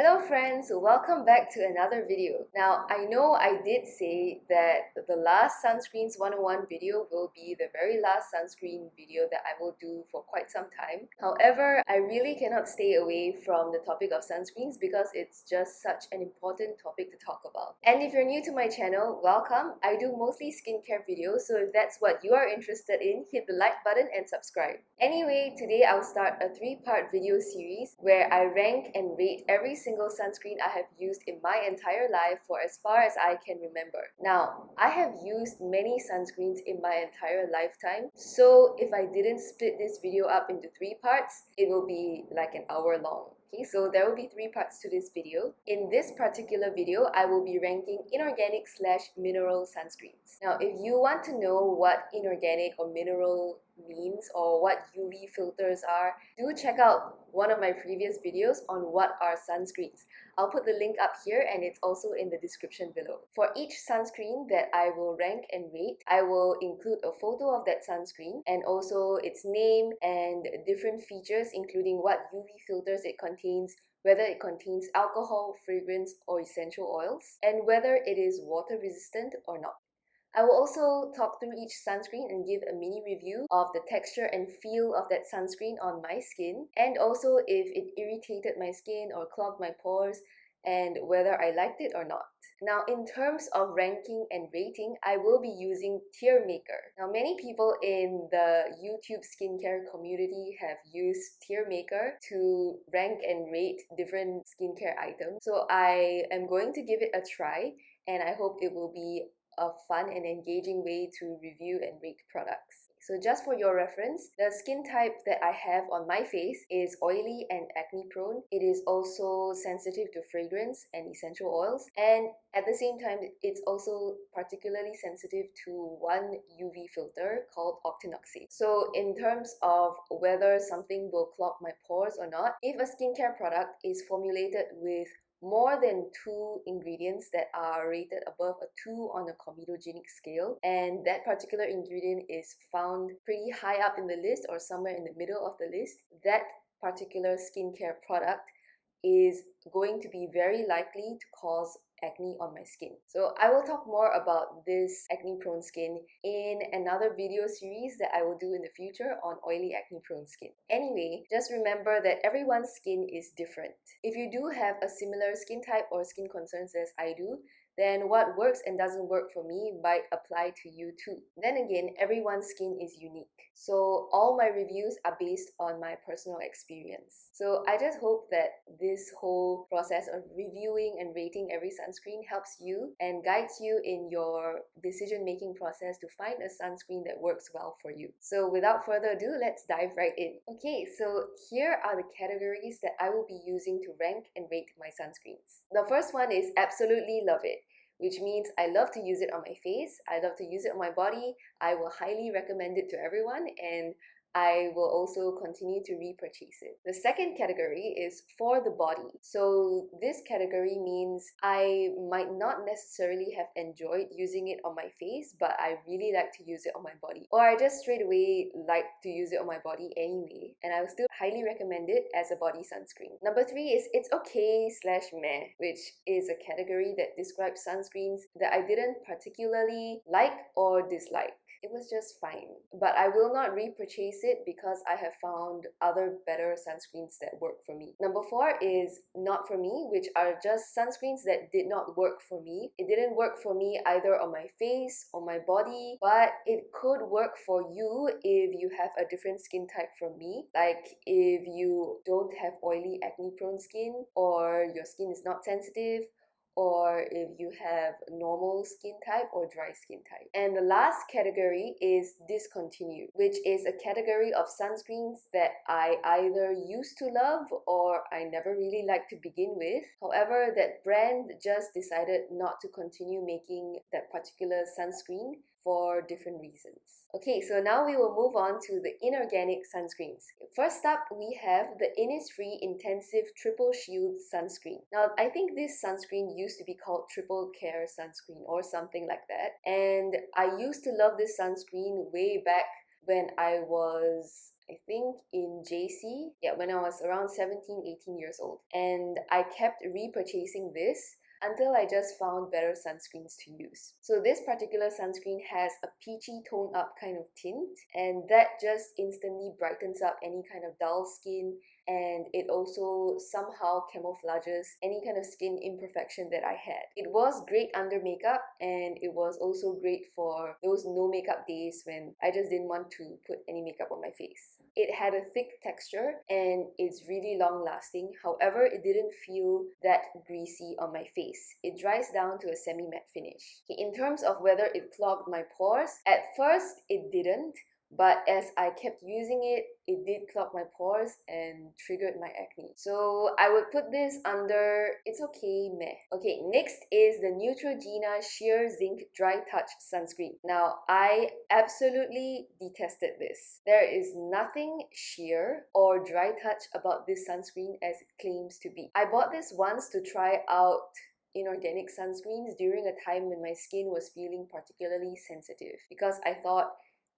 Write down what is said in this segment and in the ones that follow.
Hello friends, welcome back to another video. Now, I know I did say that the last Sunscreens 101 video will be the very last sunscreen video that I will do for quite some time. However, I really cannot stay away from the topic of sunscreens because it's just such an important topic to talk about. And if you're new to my channel, welcome. I do mostly skincare videos, so if that's what you are interested in, hit the like button and subscribe. Anyway, today I'll start a 3-part video series where I rank and rate every single sunscreen I have used in my entire life for as far as I can remember. Now, I have used many sunscreens in my entire lifetime, so if I didn't split this video up into 3 parts, it will be like an hour long. Okay, so there will be 3 parts to this video. In this particular video, I will be ranking inorganic/mineral sunscreens. Now, if you want to know what inorganic or mineral means or what UV filters are, do check out one of my previous videos on what are sunscreens. I'll put the link up here and it's also in the description below. For each sunscreen that I will rank and rate, I will include a photo of that sunscreen and also its name and different features, including what UV filters it contains, whether it contains alcohol, fragrance, or essential oils, and whether it is water resistant or not. I will also talk through each sunscreen and give a mini review of the texture and feel of that sunscreen on my skin, and also if it irritated my skin or clogged my pores and whether I liked it or not. Now, in terms of ranking and rating, I will be using Tiermaker. Now, many people in the YouTube skincare community have used Tiermaker to rank and rate different skincare items. So I am going to give it a try and I hope it will be a fun and engaging way to review and rate products. So just for your reference, the skin type that I have on my face is oily and acne prone. It is also sensitive to fragrance and essential oils, and at the same time it's also particularly sensitive to one UV filter called octinoxate. So in terms of whether something will clog my pores or not, if a skincare product is formulated with more than 2 ingredients that are rated above a 2 on a comedogenic scale, and that particular ingredient is found pretty high up in the list or somewhere in the middle of the list, that particular skincare product is going to be very likely to cause acne on my skin. So I will talk more about this acne prone skin in another video series that I will do in the future on oily acne prone skin. Anyway, just remember that everyone's skin is different. If you do have a similar skin type or skin concerns as I do, then what works and doesn't work for me might apply to you too. Then again, everyone's skin is unique. So all my reviews are based on my personal experience. So I just hope that this whole process of reviewing and rating every sunscreen helps you and guides you in your decision-making process to find a sunscreen that works well for you. So without further ado, let's dive right in. Okay, so here are the categories that I will be using to rank and rate my sunscreens. The first one is absolutely love it, which means I love to use it on my face, I love to use it on my body, I will highly recommend it to everyone, and I will also continue to repurchase it. The second category is for the body. So this category means I might not necessarily have enjoyed using it on my face, but I really like to use it on my body. Or I just straight away like to use it on my body anyway, and I will still highly recommend it as a body sunscreen. Number 3 is it's okay/meh, which is a category that describes sunscreens that I didn't particularly like or dislike. It was just fine, but I will not repurchase it because I have found other better sunscreens that work for me. Number 4 is not for me, which are just sunscreens that did not work for me. It didn't work for me either on my face or my body, but it could work for you if you have a different skin type from me. Like if you don't have oily acne prone skin, or your skin is not sensitive, or if you have normal skin type or dry skin type. And the last category is discontinued, which is a category of sunscreens that I either used to love or I never really liked to begin with. However, that brand just decided not to continue making that particular sunscreen for different reasons. Okay, so now we will move on to the inorganic sunscreens. First up, we have the Innisfree Intensive Triple Shield Sunscreen. Now, I think this sunscreen used to be called Triple Care Sunscreen or something like that. And I used to love this sunscreen way back when I was I think in JC, yeah, when I was around 17, 18 years old. And I kept repurchasing this until I just found better sunscreens to use. So this particular sunscreen has a peachy toned up kind of tint, and that just instantly brightens up any kind of dull skin, and it also somehow camouflages any kind of skin imperfection that I had. It was great under makeup, and it was also great for those no makeup days when I just didn't want to put any makeup on my face. It had a thick texture and it's really long lasting. However, it didn't feel that greasy on my face. It dries down to a semi-matte finish. Okay, in terms of whether it clogged my pores, at first it didn't. But as I kept using it, it did clog my pores and triggered my acne. So I would put this under it's okay, meh. Okay, next is the Neutrogena Sheer Zinc Dry Touch Sunscreen. Now, I absolutely detested this. There is nothing sheer or dry touch about this sunscreen as it claims to be. I bought this once to try out inorganic sunscreens during a time when my skin was feeling particularly sensitive, because I thought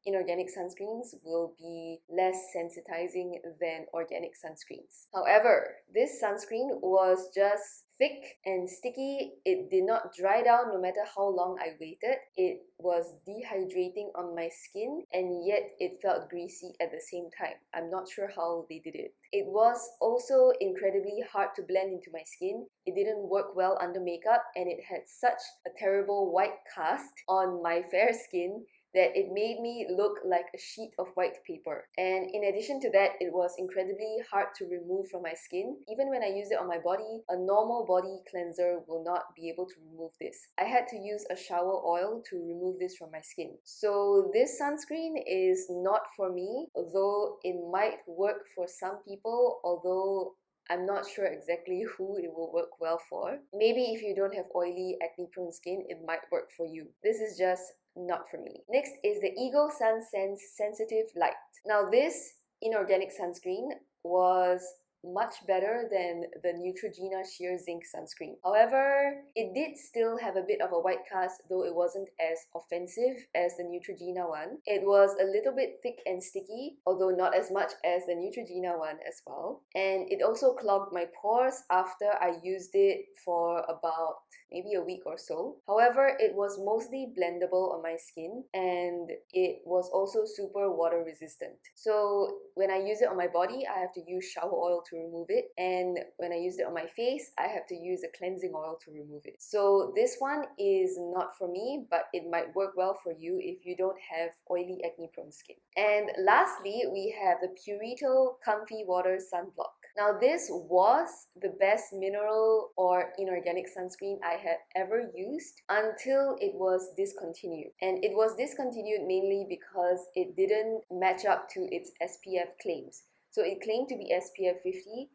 inorganic sunscreens will be less sensitizing than organic sunscreens. However, this sunscreen was just thick and sticky. It did not dry down no matter how long I waited. It was dehydrating on my skin, and yet it felt greasy at the same time. I'm not sure how they did it. It was also incredibly hard to blend into my skin. It didn't work well under makeup, and it had such a terrible white cast on my fair skin that it made me look like a sheet of white paper. And in addition to that, it was incredibly hard to remove from my skin. Even when I used it on my body, a normal body cleanser will not be able to remove this. I had to use a shower oil to remove this from my skin. So this sunscreen is not for me, although it might work for some people, although I'm not sure exactly who it will work well for. Maybe if you don't have oily, acne-prone skin, it might work for you. This is just not for me. Next is the Ego Sun Sense Sensitive Light. Now this inorganic sunscreen was much better than the Neutrogena Sheer Zinc sunscreen. However, it did still have a bit of a white cast, though it wasn't as offensive as the Neutrogena one. It was a little bit thick and sticky, although not as much as the Neutrogena one as well. And it also clogged my pores after I used it for about maybe a week or so. However, it was mostly blendable on my skin, and it was also super water resistant. So when I use it on my body, I have to use shower oil to remove it, and when I use it on my face, I have to use a cleansing oil to remove it. So this one is not for me, but it might work well for you if you don't have oily, acne-prone skin. And lastly, we have the Purito Comfy Water Sunblock. Now this was the best mineral or inorganic sunscreen I had ever used until it was discontinued. And it was discontinued mainly because it didn't match up to its SPF claims. So it claimed to be SPF 50,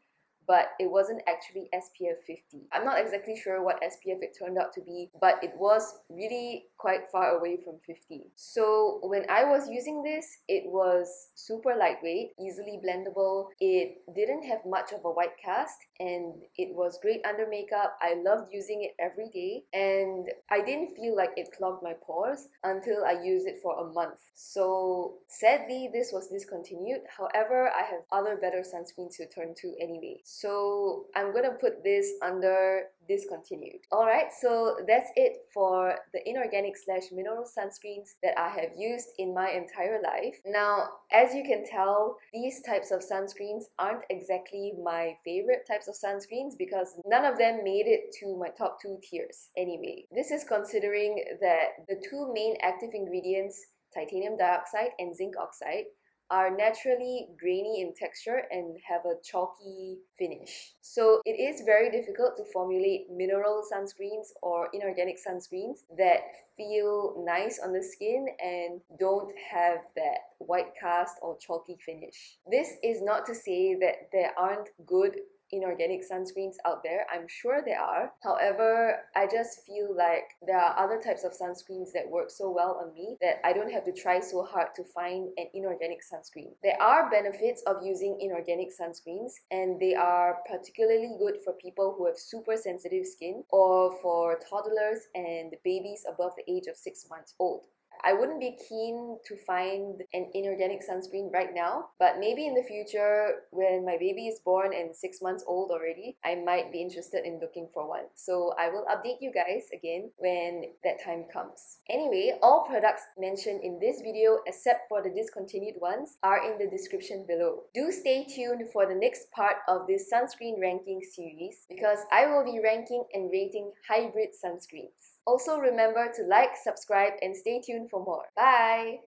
but it wasn't actually SPF 50. I'm not exactly sure what SPF it turned out to be, but it was really quite far away from 50. So when I was using this, it was super lightweight, easily blendable. It didn't have much of a white cast, and it was great under makeup. I loved using it every day, and I didn't feel like it clogged my pores until I used it for a month. So sadly, this was discontinued. However, I have other better sunscreens to turn to anyway. So I'm gonna put this under discontinued. Alright, so that's it for the inorganic/mineral sunscreens that I have used in my entire life. Now, as you can tell, these types of sunscreens aren't exactly my favorite types of sunscreens because none of them made it to my top 2 tiers anyway. This is considering that the 2 main active ingredients, titanium dioxide and zinc oxide, are naturally grainy in texture and have a chalky finish. So it is very difficult to formulate mineral sunscreens or inorganic sunscreens that feel nice on the skin and don't have that white cast or chalky finish. This is not to say that there aren't good inorganic sunscreens out there. I'm sure there are. However, I just feel like there are other types of sunscreens that work so well on me that I don't have to try so hard to find an inorganic sunscreen. There are benefits of using inorganic sunscreens, and they are particularly good for people who have super sensitive skin or for toddlers and babies above the age of 6 months old. I wouldn't be keen to find an inorganic sunscreen right now, but maybe in the future when my baby is born and 6 months old already, I might be interested in looking for one. So I will update you guys again when that time comes. Anyway, all products mentioned in this video except for the discontinued ones are in the description below. Do stay tuned for the next part of this sunscreen ranking series because I will be ranking and rating hybrid sunscreens. Also remember to like, subscribe, and stay tuned for more. Bye!